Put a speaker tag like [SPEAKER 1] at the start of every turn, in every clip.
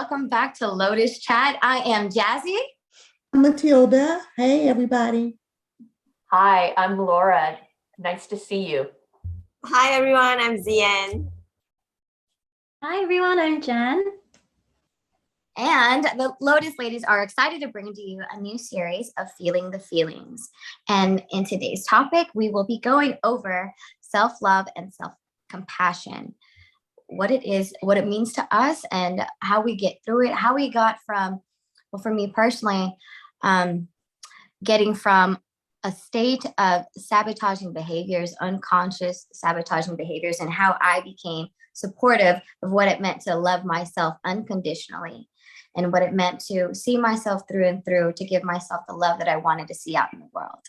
[SPEAKER 1] welcome back to Lotus Chat. I am Jazzy.
[SPEAKER 2] Matilda. Hey, everybody.
[SPEAKER 3] Hi, I'm Laura. Nice to see you.
[SPEAKER 4] Hi, everyone. I'm Zian.
[SPEAKER 5] Hi, everyone. I'm Jen.
[SPEAKER 1] And the Lotus ladies are excited to bring to you a new series of Feeling the Feelings. And in today's topic, we will be going over self-love and self-compassion, what it is, what it means to us, and how we get through it, how we got from, well, for me personally, getting from a state of sabotaging behaviors, unconscious sabotaging behaviors, and how I became supportive of what it meant to love myself unconditionally and what it meant to see myself through and through, to give myself the love that I wanted to see out in the world.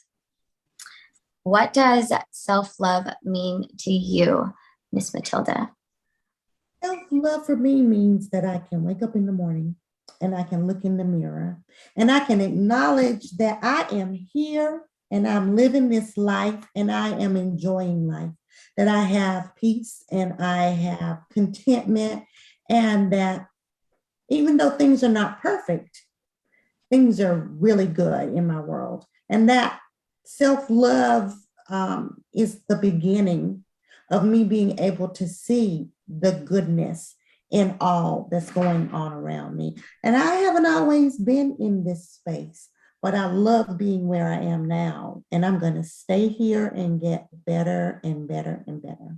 [SPEAKER 1] What does self-love mean to you, Miss Matilda?
[SPEAKER 2] Self-love for me means that I can wake up in the morning and I can look in the mirror and I can acknowledge that I am here and I'm living this life and I am enjoying life, that I have peace and I have contentment, and that even though things are not perfect, things are really good in my world. And that self-love is the beginning of me being able to see the goodness in all that's going on around me. And I haven't always been in this space, but I love being where I am now. And I'm going to stay here and get better and better and better.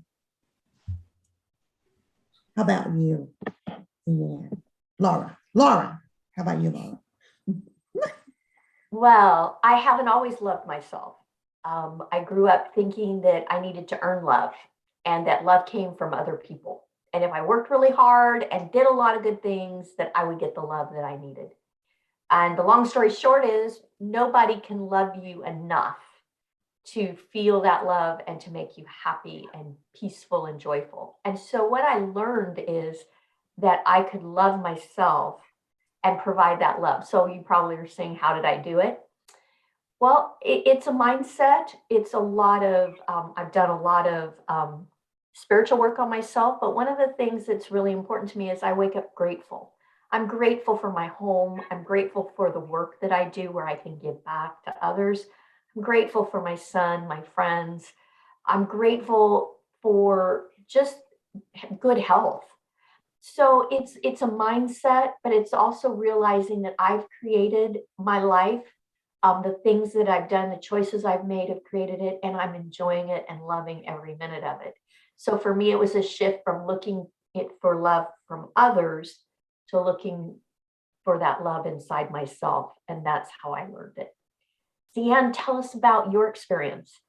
[SPEAKER 2] How about you? Yeah. Laura, how about you, Laura?
[SPEAKER 3] Well, I haven't always loved myself. I grew up thinking that I needed to earn love and that love came from other people. And if I worked really hard and did a lot of good things, that I would get the love that I needed. And the long story short is nobody can love you enough to feel that love and to make you happy and peaceful and joyful. And so what I learned is that I could love myself and provide that love. So you probably are saying, how did I do it? Well, it's a mindset. It's a lot of, I've done a lot of spiritual work on myself. But one of the things that's really important to me is I wake up grateful. I'm grateful for my home. I'm grateful for the work that I do where I can give back to others. I'm grateful for my son, my friends. I'm grateful for just good health. So it's a mindset, but it's also realizing that I've created my life. The things that I've done, the choices I've made have created it, and I'm enjoying it and loving every minute of it. So for me, it was a shift from looking it for love from others to looking for that love inside myself. And that's how I learned it. Deanne, tell us about your experience.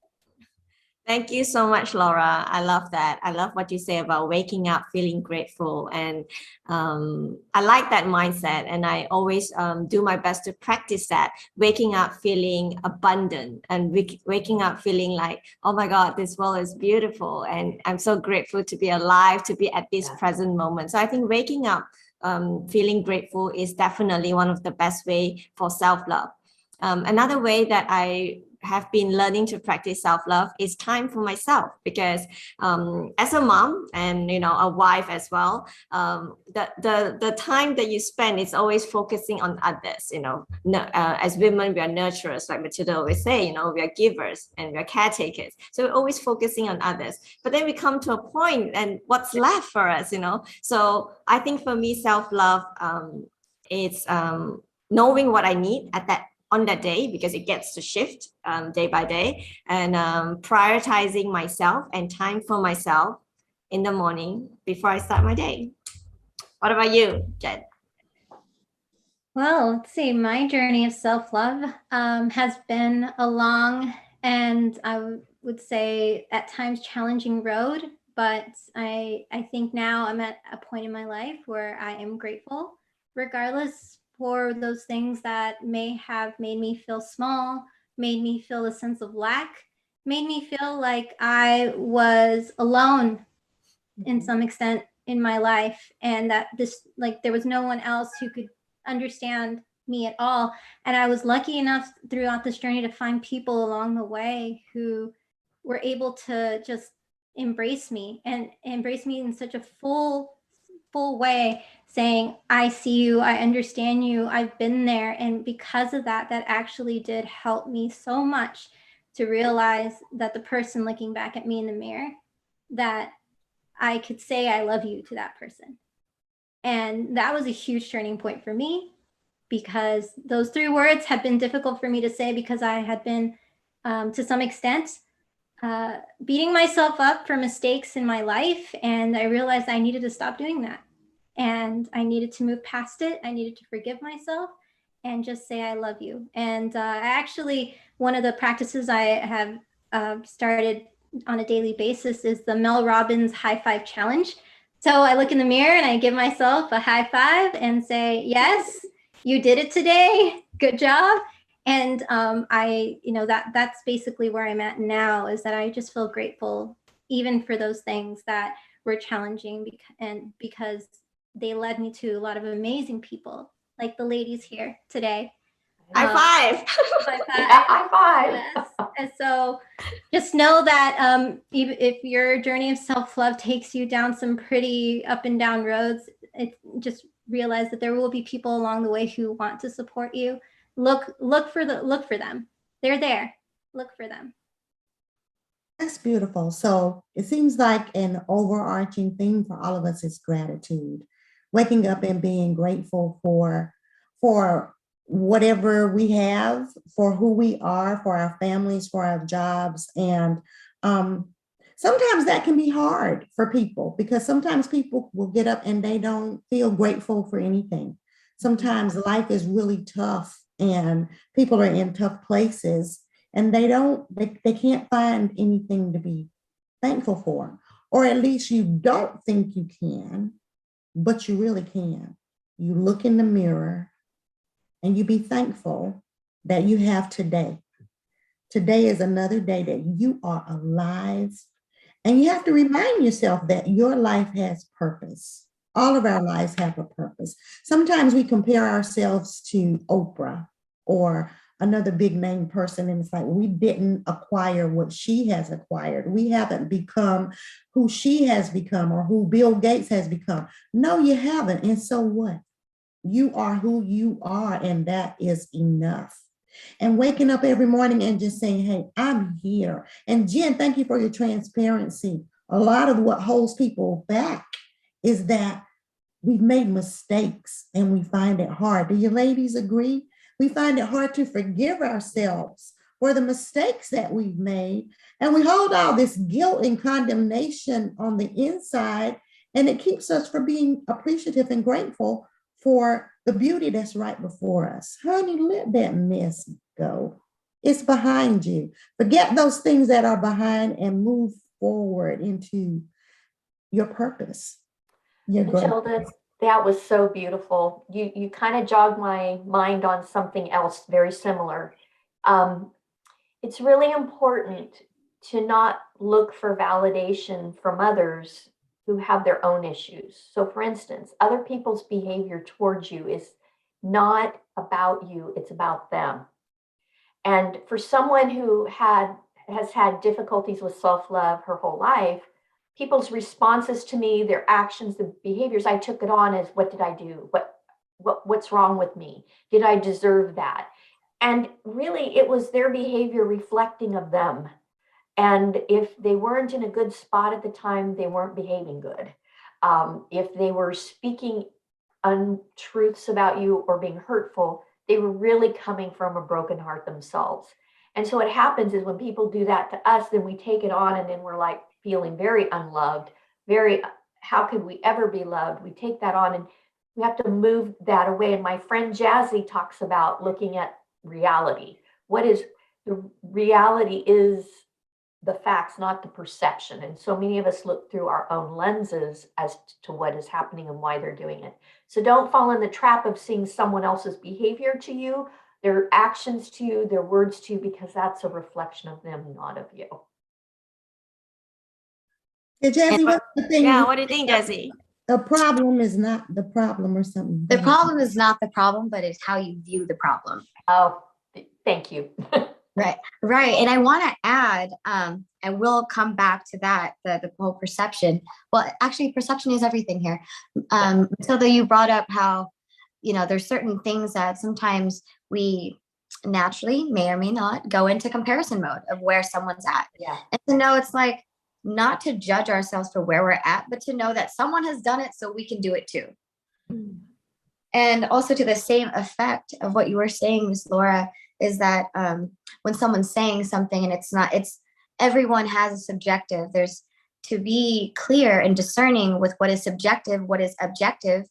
[SPEAKER 4] Thank you so much, Laura. I love that. I love what you say about waking up feeling grateful. And I like that mindset. And I always do my best to practice that, waking up feeling abundant and waking up feeling like, oh my God, this world is beautiful. And I'm so grateful to be alive, to be at this present moment. So I think waking up feeling grateful is definitely one of the best way for self-love. Another way that I have been learning to practice self-love is time for myself, because as a mom and a wife as well, the time that you spend is always focusing on others. As women, we are nurturers, like Matilda always say. We are givers and we are caretakers, so we're always focusing on others. But then we come to a point, and what's left for us? So I think for me, self-love is knowing what I need on that day, because it gets to shift day by day, and prioritizing myself and time for myself in the morning before I start my day. What about you, Jen?
[SPEAKER 5] Well, let's see. My journey of self-love has been a long and I would say at times challenging road, but I think now I'm at a point in my life where I am grateful, regardless for those things that may have made me feel small, made me feel a sense of lack, made me feel like I was alone in some extent in my life, and that there was no one else who could understand me at all. And I was lucky enough throughout this journey to find people along the way who were able to just embrace me and embrace me in such a full way, saying, I see you, I understand you, I've been there. And because of that, that actually did help me so much to realize that the person looking back at me in the mirror, that I could say I love you to that person. And that was a huge turning point for me, because those 3 words had been difficult for me to say, because I had been, to some extent, beating myself up for mistakes in my life. And I realized I needed to stop doing that. And I needed to move past it. I needed to forgive myself and just say, I love you. And one of the practices I have started on a daily basis is the Mel Robbins High Five Challenge. So I look in the mirror and I give myself a high five and say, yes, you did it today. Good job. And that's basically where I'm at now, is that I just feel grateful, even for those things that were challenging, because they led me to a lot of amazing people, like the ladies here today.
[SPEAKER 4] High five.
[SPEAKER 5] High five.
[SPEAKER 3] Yeah, high five.
[SPEAKER 5] Yes. And so just know that even if your journey of self-love takes you down some pretty up and down roads, just realize that there will be people along the way who want to support you. Look for them. They're there. Look for them.
[SPEAKER 2] That's beautiful. So it seems like an overarching theme for all of us is gratitude. Waking up and being grateful for whatever we have, for who we are, for our families, for our jobs. And sometimes that can be hard for people, because sometimes people will get up and they don't feel grateful for anything. Sometimes life is really tough and people are in tough places, and they can't find anything to be thankful for, or at least you don't think you can, but you really can. You look in the mirror and you be thankful that you have today. Today is another day that you are alive, and you have to remind yourself that your life has purpose. All of our lives have a purpose. Sometimes we compare ourselves to Oprah or another big name person, and it's like, we didn't acquire what she has acquired. We haven't become who she has become or who Bill Gates has become. No, you haven't. And so what? You are who you are, and that is enough. And waking up every morning and just saying, hey, I'm here. And Jen, thank you for your transparency. A lot of what holds people back is that we've made mistakes and we find it hard. Do you ladies agree? We find it hard to forgive ourselves for the mistakes that we've made. And we hold all this guilt and condemnation on the inside, and it keeps us from being appreciative and grateful for the beauty that's right before us. Honey, let that mess go. It's behind you. Forget those things that are behind and move forward into your purpose.
[SPEAKER 3] Matilda, that was so beautiful. You kind of jogged my mind on something else very similar. It's really important to not look for validation from others who have their own issues. So for instance, other people's behavior towards you is not about you, it's about them. And for someone who has had difficulties with self-love her whole life, people's responses to me, their actions, the behaviors, I took it on as, what did I do? What's wrong with me? Did I deserve that? And really, it was their behavior reflecting of them. And if they weren't in a good spot at the time, they weren't behaving good. If they were speaking untruths about you or being hurtful, they were really coming from a broken heart themselves. And so what happens is when people do that to us, then we take it on, and then we're like feeling very unloved, how could we ever be loved? We take that on and we have to move that away. And my friend Jazzy talks about looking at reality. What is the reality is the facts, not the perception. And so many of us look through our own lenses as to what is happening and why they're doing it. So don't fall in the trap of seeing someone else's behavior to you, their actions to you, their words to you, because that's a reflection of them, not of you.
[SPEAKER 2] Yeah, Jazzy, what's the thing?
[SPEAKER 4] Yeah, what do you think, Jazzy?
[SPEAKER 2] The problem is not the problem or something.
[SPEAKER 1] The problem is not the problem, but it's how you view the problem.
[SPEAKER 3] Oh, thank you.
[SPEAKER 1] Right, right. And I want to add, I will come back to that, the whole perception. Well, actually, perception is everything here. Matilda, you brought up how, there's certain things that sometimes we naturally may or may not go into comparison mode of where someone's at.
[SPEAKER 3] Yeah.
[SPEAKER 1] And to know it's like not to judge ourselves for where we're at, but to know that someone has done it so we can do it too. And also to the same effect of what you were saying, Miss Laura, is that when someone's saying something and it's everyone has a subjective. There's to be clear and discerning with what is subjective, what is objective,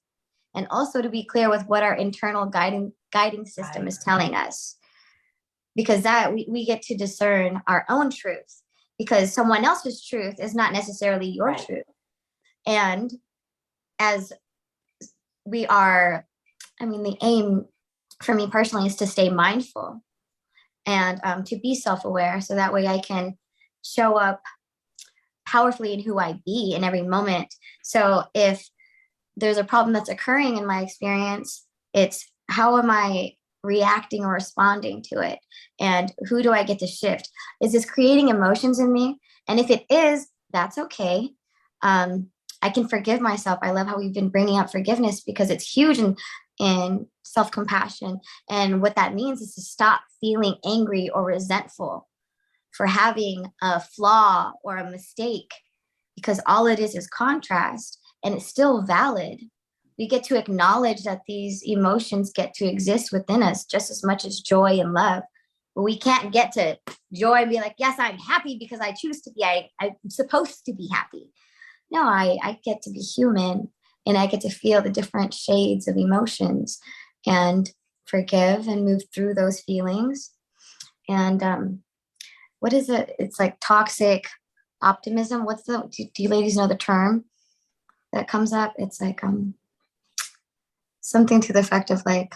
[SPEAKER 1] and also to be clear with what our internal guiding system is telling us. Because that we get to discern our own truth, because someone else's truth is not necessarily your truth. And as we are, the aim for me personally is to stay mindful and to be self-aware, so that way I can show up powerfully in who I be in every moment. So if there's a problem that's occurring in my experience, it's how am I reacting or responding to it? And who do I get to shift? Is this creating emotions in me? And if it is, that's okay. I can forgive myself. I love how we've been bringing up forgiveness, because it's huge in self-compassion. And what that means is to stop feeling angry or resentful for having a flaw or a mistake, because all it is contrast, and it's still valid. We get to acknowledge that these emotions get to exist within us just as much as joy and love. But we can't get to joy and be like, yes, I'm happy because I choose to be, I'm supposed to be happy. No, I get to be human, and I get to feel the different shades of emotions and forgive and move through those feelings. And what is it? It's like toxic optimism. Do you ladies know the term that comes up? It's like something to the effect of like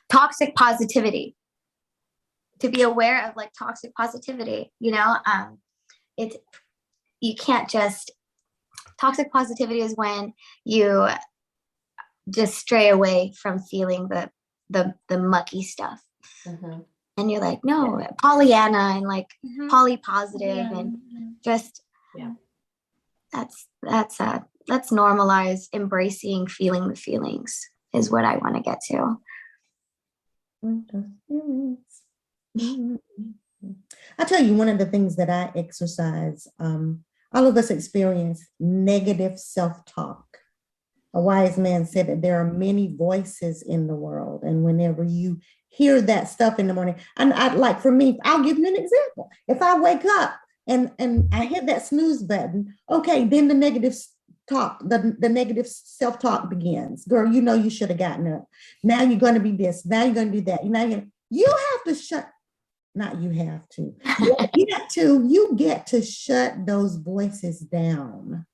[SPEAKER 1] toxic positivity. To be aware of like toxic positivity, it's you can't just toxic positivity is when you just stray away from feeling the mucky stuff. Mm-hmm. And you're like, no, Pollyanna and like poly positive and just that's normalize embracing feeling the feelings is what I want to get to.
[SPEAKER 2] I tell you, one of the things that I exercise, all of us experience negative self-talk. A wise man said that there are many voices in the world. And whenever you hear that stuff in the morning, and like for me, I'll give you an example. If I wake up and I hit that snooze button, okay, then the negative talk, the negative self-talk begins. Girl, you should have gotten up. Now you're going to be this. Now you're going to do that. You have to shut. Not you have to. You get to shut those voices down.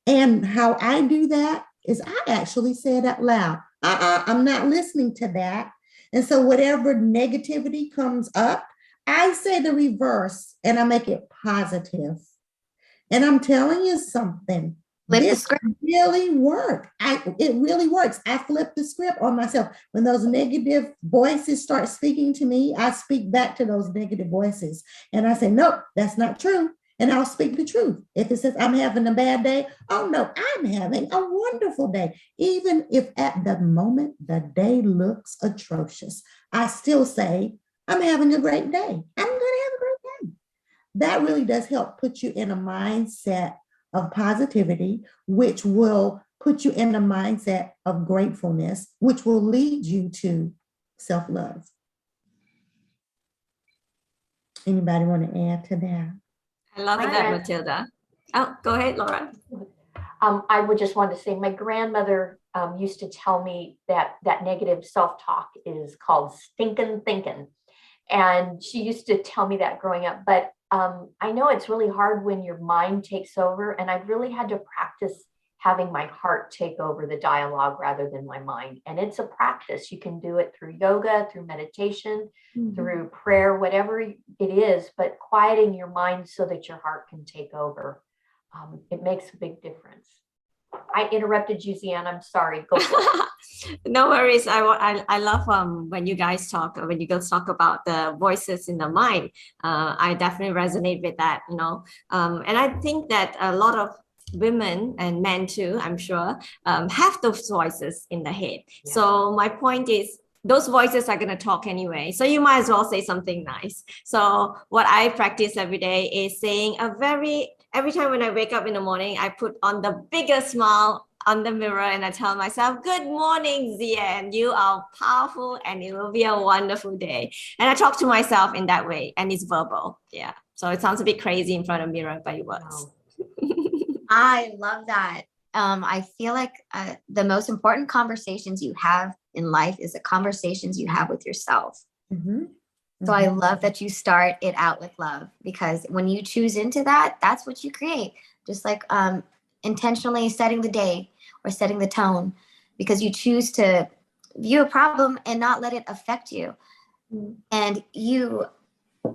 [SPEAKER 2] And how I do that is I actually say it out loud. I'm not listening to that. And so whatever negativity comes up, I say the reverse and I make it positive. And I'm telling you something. This really works. It really works. I flip the script on myself. When those negative voices start speaking to me, I speak back to those negative voices. And I say, nope, that's not true. And I'll speak the truth. If it says I'm having a bad day, oh no, I'm having a wonderful day. Even if at the moment the day looks atrocious, I still say I'm having a great day. I'm going to have a great day. That really does help put you in a mindset of positivity, which will put you in a mindset of gratefulness, which will lead you to self-love. Anybody want to add to that?
[SPEAKER 4] I love that, Matilda. Oh, go ahead, Laura.
[SPEAKER 3] I would just want to say my grandmother used to tell me that negative self-talk is called stinking thinking. And she used to tell me that growing up. But I know it's really hard when your mind takes over. And I've really had to practice having my heart take over the dialogue rather than my mind. And it's a practice. You can do it through yoga, through meditation, through prayer, whatever it is, but quieting your mind so that your heart can take over. It makes a big difference. I interrupted you, Zian. I'm sorry. Go for it.
[SPEAKER 4] No worries. I love when you guys talk, when you girls talk about the voices in the mind. I definitely resonate with that, you know. And I think that a lot of women and men too, I'm sure, have those voices in the head.
[SPEAKER 3] Yeah.
[SPEAKER 4] So my point is, those voices are going to talk anyway. So you might as well say something nice. So what I practice every day is saying every time when I wake up in the morning, I put on the biggest smile on the mirror and I tell myself, good morning, Zian, you are powerful and it will be a wonderful day. And I talk to myself in that way and it's verbal. Yeah. So it sounds a bit crazy in front of a mirror, but it works.
[SPEAKER 3] Wow.
[SPEAKER 1] I love that. I feel like the most important conversations you have in life is the conversations you have with yourself.
[SPEAKER 2] Mhm.
[SPEAKER 1] So I love that you start it out with love, because when you choose into that, that's what you create. Just like intentionally setting the day or setting the tone, because you choose to view a problem and not let it affect you. And you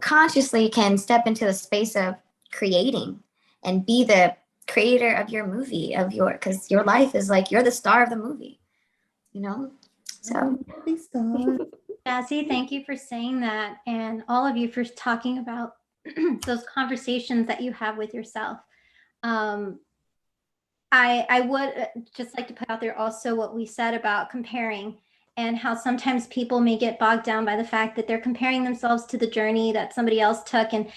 [SPEAKER 1] consciously can step into the space of creating and be the creator of your movie, because your life is like, you're the star of the movie, you know? So
[SPEAKER 2] Movie star.
[SPEAKER 5] Jazzy, thank you for saying that, and all of you for talking about those conversations that you have with yourself. I would just like to put out there also what we said about comparing, and how sometimes people may get bogged down by the fact that they're comparing themselves to the journey that somebody else took, and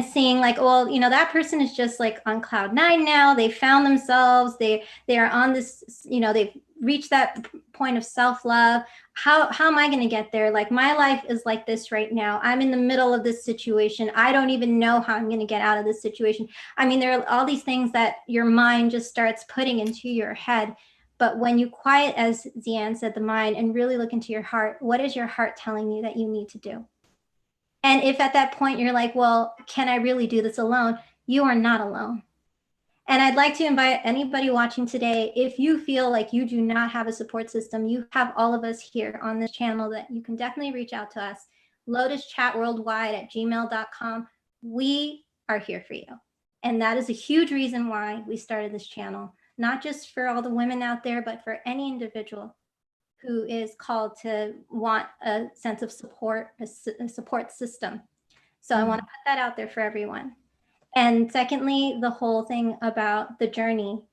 [SPEAKER 5] seeing like, well, you know, that person is just like on cloud nine now. They found themselves. They are on this, you know, they've reached that point of self-love. How am I going to get there? Like, my life is like this right now. I'm in the middle of this situation. I don't even know how I'm going to get out of this situation. I mean, there are all these things that your mind just starts putting into your head. But when you quiet, as Zian said, the mind, and really look into your heart, what is your heart telling you that you need to do? And if at that point you're like, well, can I really do this alone? You are not alone. And I'd like to invite anybody watching today, if you feel like you do not have a support system, you have all of us here on this channel that you can definitely reach out to us. lotuschatworldwide@gmail.com. We are here for you. And that is a huge reason why we started this channel, not just for all the women out there, but for any individual who is called to want a sense of support, a support system. So I want to put that out there for everyone. And secondly, the whole thing about the journey.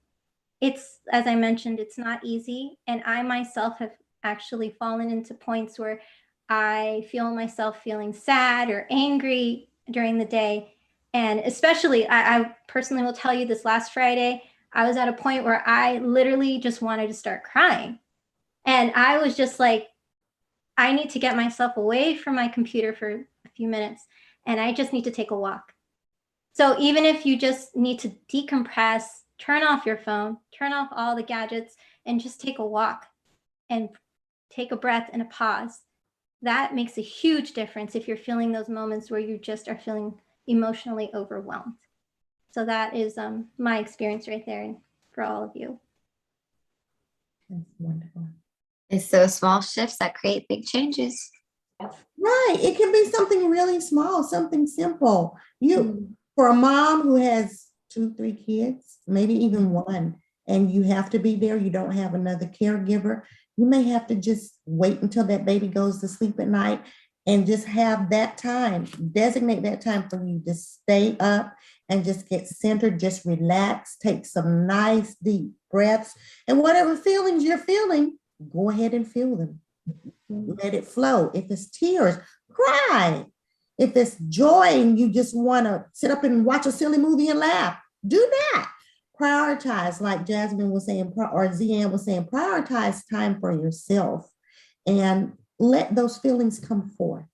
[SPEAKER 5] It's, as I mentioned, it's not easy. And I myself have actually fallen into points where I feel myself feeling sad or angry during the day. And especially, I personally will tell you, this last Friday, I was at a point where I literally just wanted to start crying. And I was just like, I need to get myself away from my computer for a few minutes, and I just need to take a walk. So even if you just need to decompress, turn off your phone, turn off all the gadgets, and just take a walk and take a breath and a pause, that makes a huge difference if you're feeling those moments where you just are feeling emotionally overwhelmed. So that is my experience right there for all of you.
[SPEAKER 2] That's wonderful.
[SPEAKER 1] it's those small shifts that create big changes.
[SPEAKER 2] Right. It can be something really small, something simple. For a mom who has 2, 3 kids, maybe even one, and you have to be there, you don't have another caregiver, you may have to just wait until that baby goes to sleep at night and just have that time, designate that time for you to stay up and just get centered, just relax, take some nice deep breaths, and whatever feelings you're feeling, go ahead and feel them. Let it flow. If it's tears, cry. If it's joy and you just want to sit up and watch a silly movie and laugh, do that. Prioritize, like Jasmin was saying, or Zian was saying, prioritize time for yourself and let those feelings come forth.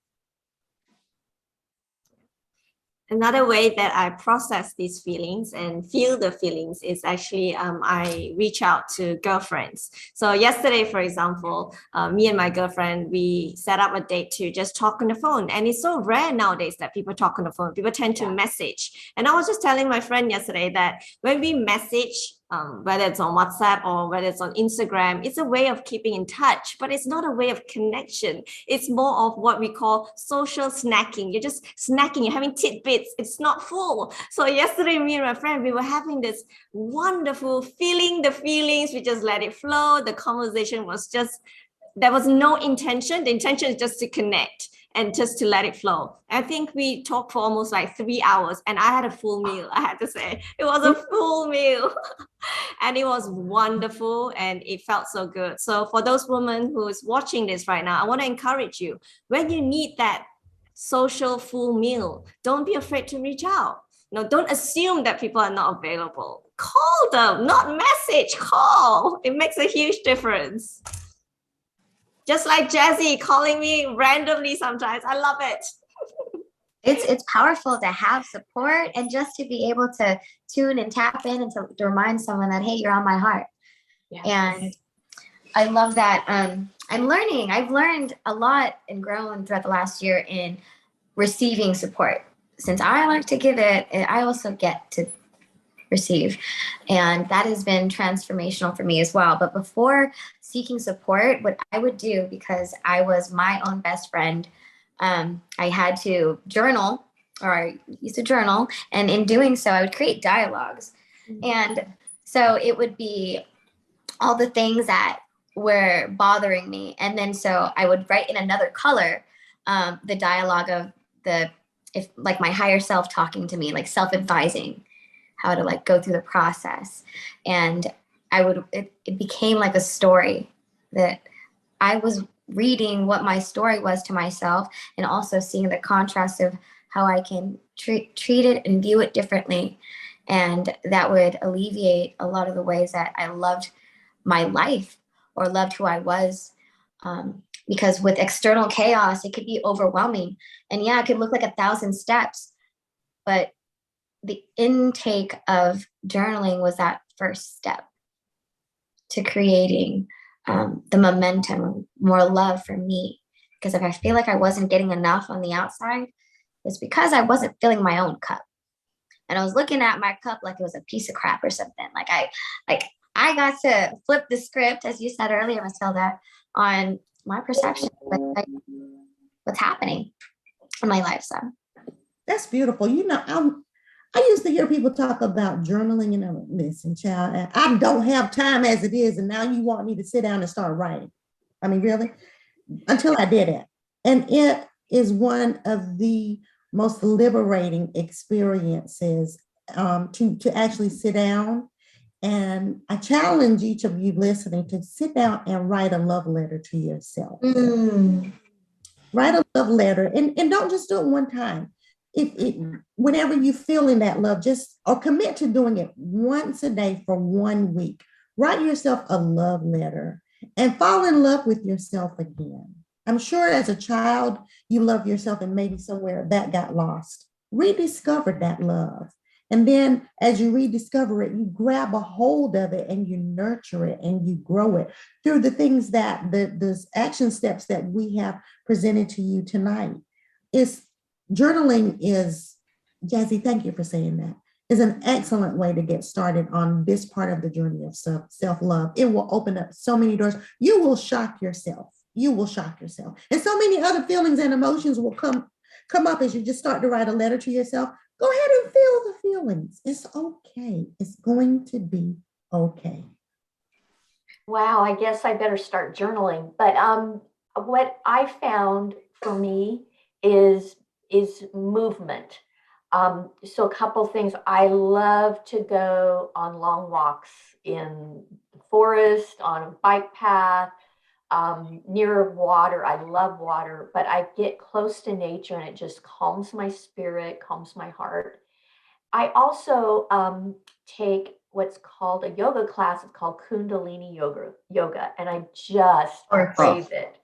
[SPEAKER 4] Another way that I process these feelings and feel the feelings is actually I reach out to girlfriends. So yesterday, for example, me and my girlfriend, we set up a date to just talk on the phone. And it's so rare nowadays that people talk on the phone. People tend to message. And I was just telling my friend yesterday that when we message, whether it's on WhatsApp or whether it's on Instagram. It's a way of keeping in touch, but it's not a way of connection. It's more of what we call social snacking. You're just snacking, you're having tidbits. It's not full. So yesterday, me and my friend, we were having this wonderful feeling the feelings. We just let it flow. The conversation was just, there was no intention. The intention is just to connect and just to let it flow. I think we talked for almost like 3 hours, and I had a full meal. I had to say it was a full meal. And it was wonderful, and it felt so good. So for those women who is watching this right now, I want to encourage you, when you need that social full meal, don't be afraid to reach out. Don't assume that people are not available. Call them, not message, call. It makes a huge difference. Just like Jazzy calling me randomly sometimes. I love it.
[SPEAKER 1] It's powerful to have support and just to be able to tune and tap in and to remind someone that, hey, you're on my heart. Yes. And I love that. I've learned a lot and grown throughout the last year in receiving support. Since I learned to give it, I also get to receive. And that has been transformational for me as well. But before seeking support, what I would do, because I was my own best friend, I had to journal, or I used to journal. And in doing so, I would create dialogues. And so it would be all the things that were bothering me. And then so I would write in another color the dialogue of if like my higher self talking to me, like self-advising, how to like go through the process. And it became like a story that I was reading what my story was to myself, and also seeing the contrast of how I can treat it and view it differently. And that would alleviate a lot of the ways that I loved my life or loved who I was. Because with external chaos, it could be overwhelming. And yeah, it could look like 1,000 steps, but the intake of journaling was that first step to creating the momentum, more love for me. Because if I feel like I wasn't getting enough on the outside, it's because I wasn't filling my own cup. And I was looking at my cup like it was a piece of crap or something. Like I got to flip the script, as you said earlier, Matilda, on my perception of like what's happening in my life. So
[SPEAKER 2] that's beautiful. I used to hear people talk about journaling, and I'm listen, child, I don't have time as it is, and now you want me to sit down and start writing. I mean, really? Until I did it. And it is one of the most liberating experiences to actually sit down. And I challenge each of you listening to sit down and write a love letter to yourself. Write a love letter, and don't just do it one time. Whenever you feel in that love, or commit to doing it once a day for 1 week. Write yourself a love letter and fall in love with yourself again. I'm sure as a child, you love yourself, and maybe somewhere that got lost. Rediscover that love. And then as you rediscover it, you grab a hold of it and you nurture it and you grow it through the things that the action steps that we have presented to you tonight. Journaling is, Jazzy, thank you for saying that, is an excellent way to get started on this part of the journey of self-love. It will open up so many doors. You will shock yourself. You will shock yourself. And so many other feelings and emotions will come up as you just start to write a letter to yourself. Go ahead and feel the feelings. It's okay. It's going to be okay.
[SPEAKER 3] Wow, I guess I better start journaling. But what I found for me is movement. So a couple things. I love to go on long walks in the forest, on a bike path, near water. I love water, but I get close to nature and it just calms my spirit, calms my heart. I also take what's called a yoga class. It's called Kundalini yoga, and I just crave it.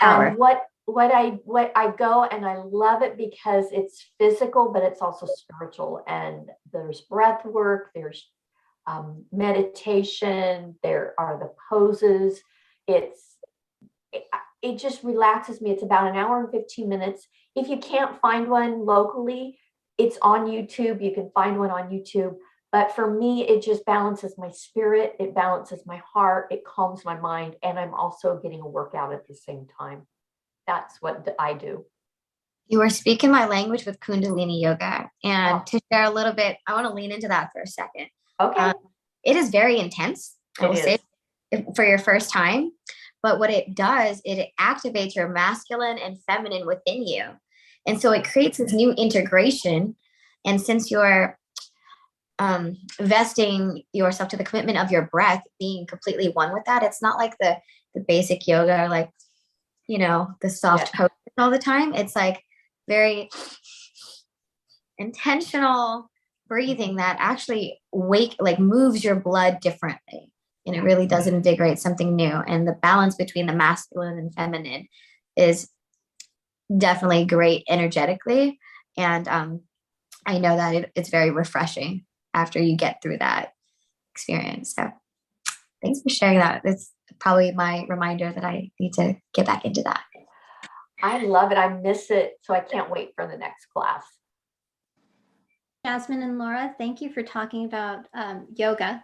[SPEAKER 3] And what I go, and I love it because it's physical, but it's also spiritual. And there's breath work, there's meditation, there are the poses. It just relaxes me. It's about an hour and 15 minutes. If you can't find one locally, it's on YouTube. You can find one on YouTube. But for me, it just balances my spirit, it balances my heart, it calms my mind, and I'm also getting a workout at the same time. That's what I do.
[SPEAKER 1] You are speaking my language with Kundalini yoga. And
[SPEAKER 3] Oh.
[SPEAKER 1] to share a little bit, I want to lean into that for a second.
[SPEAKER 3] Okay.
[SPEAKER 1] It is very intense, I will say,
[SPEAKER 3] is.
[SPEAKER 1] for your first time. But what it does, it activates your masculine and feminine within you. And so it creates this new integration. And since you're vesting yourself to the commitment of your breath, being completely one with that, it's not like the basic yoga, or like, you know, the soft pose all the time. It's like very intentional breathing that actually moves your blood differently. And it really does invigorate something new. And the balance between the masculine and feminine is definitely great energetically. And I know that it's very refreshing after you get through that experience. So thanks for sharing that. It's probably my reminder that I need to get back into that.
[SPEAKER 3] I love it. I miss it. So I can't wait for the next class.
[SPEAKER 5] Jasmin and Laura, thank you for talking about yoga.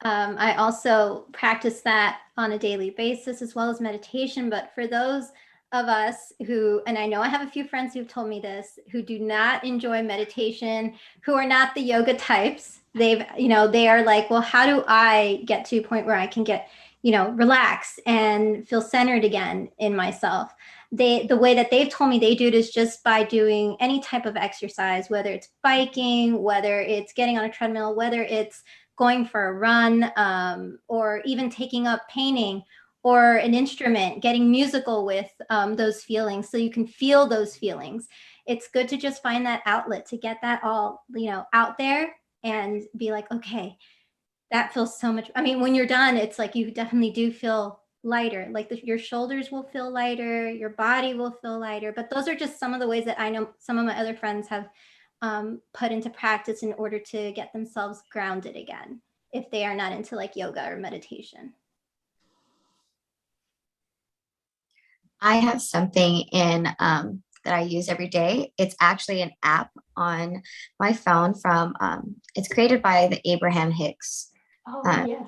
[SPEAKER 5] I also practice that on a daily basis as well as meditation. But for those of us who, and I know I have a few friends who've told me this, who do not enjoy meditation, who are not the yoga types, they are like, well, how do I get to a point where I can get, relax and feel centered again in myself? The way that they've told me they do it is just by doing any type of exercise, whether it's biking, whether it's getting on a treadmill, whether it's going for a run, or even taking up painting or an instrument, getting musical with those feelings so you can feel those feelings. It's good to just find that outlet to get that all, out there and be like, okay, that feels so much. I mean, when you're done, it's like you definitely do feel lighter, like your shoulders will feel lighter, your body will feel lighter. But those are just some of the ways that I know some of my other friends have put into practice in order to get themselves grounded again, if they are not into like yoga or meditation.
[SPEAKER 1] I have something in that I use every day. It's actually an app on my phone from, it's created by the Abraham Hicks.
[SPEAKER 3] Oh, yes.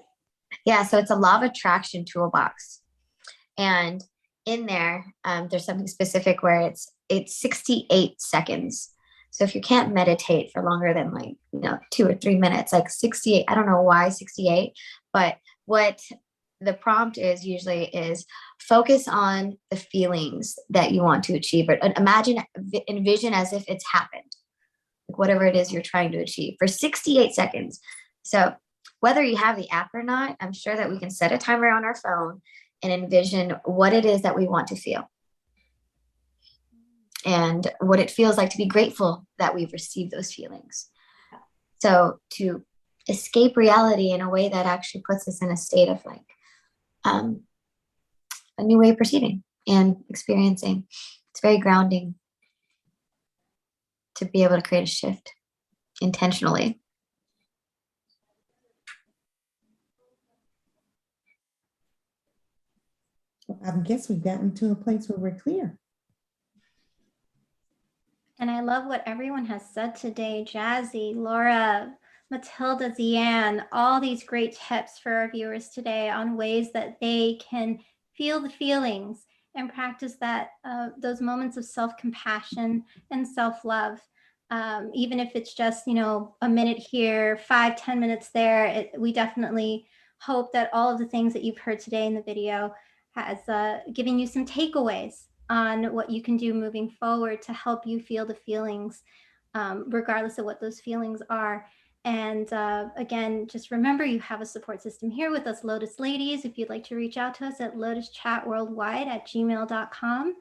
[SPEAKER 1] Yeah, so it's a law of attraction toolbox. And in there, there's something specific where it's 68 seconds. So if you can't meditate for longer than 2 or 3 minutes, like 68, I don't know why 68, but what the prompt is usually is focus on the feelings that you want to achieve, or envision as if it's happened, like whatever it is you're trying to achieve for 68 seconds. So whether you have the app or not, I'm sure that we can set a timer on our phone and envision what it is that we want to feel and what it feels like to be grateful that we've received those feelings. So to escape reality in a way that actually puts us in a state of a new way of perceiving and experiencing. It's very grounding to be able to create a shift intentionally.
[SPEAKER 2] I guess we've gotten to a place where we're clear.
[SPEAKER 5] And I love what everyone has said today. Jazzy, Laura, Matilda, Zian, all these great tips for our viewers today on ways that they can feel the feelings and practice that those moments of self-compassion and self-love. Even if it's just, a minute here, 5-10 minutes there, we definitely hope that all of the things that you've heard today in the video has given you some takeaways on what you can do moving forward to help you feel the feelings, regardless of what those feelings are. And again, just remember you have a support system here with us, Lotus Ladies. If you'd like to reach out to us at lotuschatworldwide@gmail.com.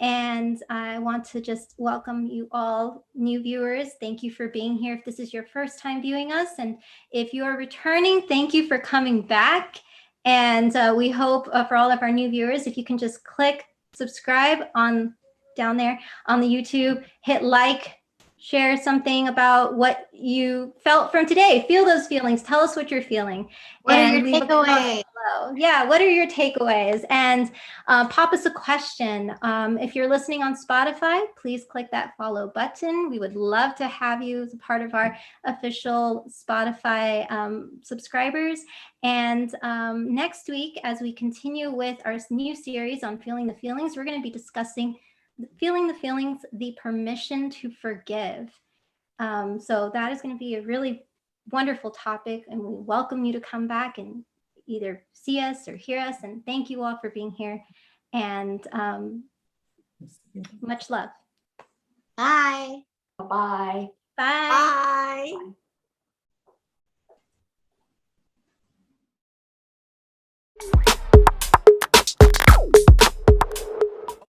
[SPEAKER 5] And I want to just welcome you all new viewers. Thank you for being here if this is your first time viewing us. And if you are returning, thank you for coming back. And we hope for all of our new viewers, if you can just click subscribe down there on the YouTube, hit like, share something about what you felt from today. Feel those feelings. Tell us what you're feeling.
[SPEAKER 1] What
[SPEAKER 5] and
[SPEAKER 1] are your takeaways?
[SPEAKER 5] below. Yeah, what are your takeaways? And pop us a question. If you're listening on Spotify, please click that follow button. We would love to have you as a part of our official Spotify subscribers. And next week, as we continue with our new series on feeling the feelings, we're going to be discussing feeling the feelings, the permission to forgive. So that is going to be a really wonderful topic, and we welcome you to come back and either see us or hear us. And thank you all for being here, and much love.
[SPEAKER 1] Bye.
[SPEAKER 3] Bye.
[SPEAKER 5] Bye.
[SPEAKER 4] Bye.